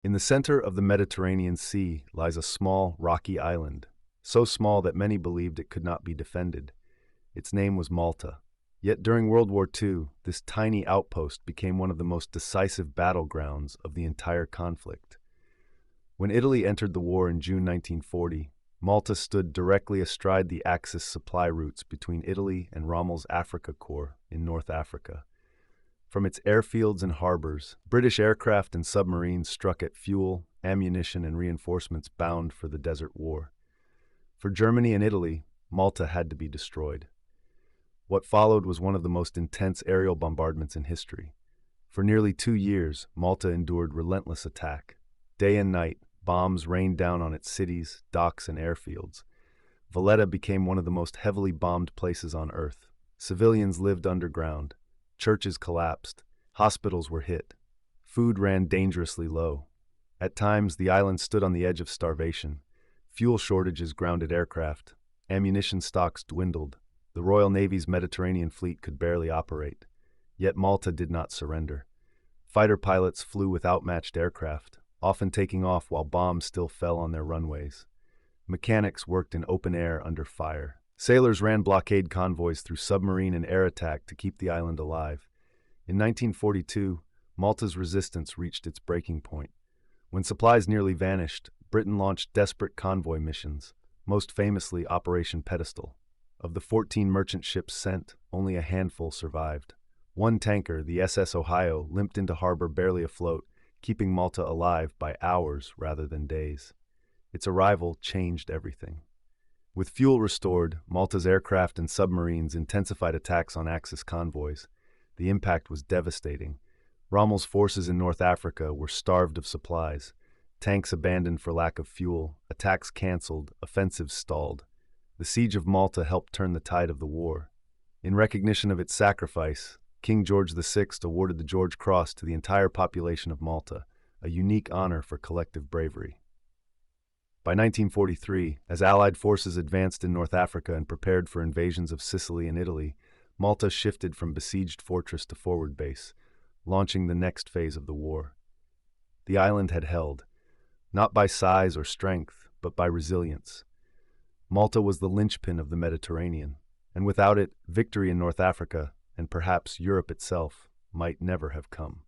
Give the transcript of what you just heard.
In the center of the Mediterranean Sea lies a small, rocky island, so small that many believed it could not be defended. Its name was Malta. Yet during World War II, this tiny outpost became one of the most decisive battlegrounds of the entire conflict. When Italy entered the war in June 1940, Malta stood directly astride the Axis supply routes between Italy and Rommel's Afrika Korps in North Africa. From its airfields and harbors, British aircraft and submarines struck at fuel, ammunition, and reinforcements bound for the Desert War. For Germany and Italy, Malta had to be destroyed. What followed was one of the most intense aerial bombardments in history. For nearly 2 years, Malta endured relentless attack. Day and night, bombs rained down on its cities, docks, and airfields. Valletta became one of the most heavily bombed places on Earth. Civilians lived underground. Churches collapsed. Hospitals were hit. Food ran dangerously low. At times, the island stood on the edge of starvation. Fuel shortages grounded aircraft. Ammunition stocks dwindled. The Royal Navy's Mediterranean fleet could barely operate. Yet Malta did not surrender. Fighter pilots flew with outmatched aircraft, often taking off while bombs still fell on their runways. Mechanics worked in open air under fire. Sailors ran blockade convoys through submarine and air attack to keep the island alive. In 1942, Malta's resistance reached its breaking point. When supplies nearly vanished, Britain launched desperate convoy missions, most famously Operation Pedestal. Of the 14 merchant ships sent, only a handful survived. One tanker, the SS Ohio, limped into harbor barely afloat, keeping Malta alive by hours rather than days. Its arrival changed everything. With fuel restored, Malta's aircraft and submarines intensified attacks on Axis convoys. The impact was devastating. Rommel's forces in North Africa were starved of supplies. Tanks abandoned for lack of fuel, attacks canceled, offensives stalled. The siege of Malta helped turn the tide of the war. In recognition of its sacrifice, King George VI awarded the George Cross to the entire population of Malta, a unique honor for collective bravery. By 1943, as Allied forces advanced in North Africa and prepared for invasions of Sicily and Italy, Malta shifted from besieged fortress to forward base, launching the next phase of the war. The island had held, not by size or strength, but by resilience. Malta was the linchpin of the Mediterranean, and without it, victory in North Africa, and perhaps Europe itself, might never have come.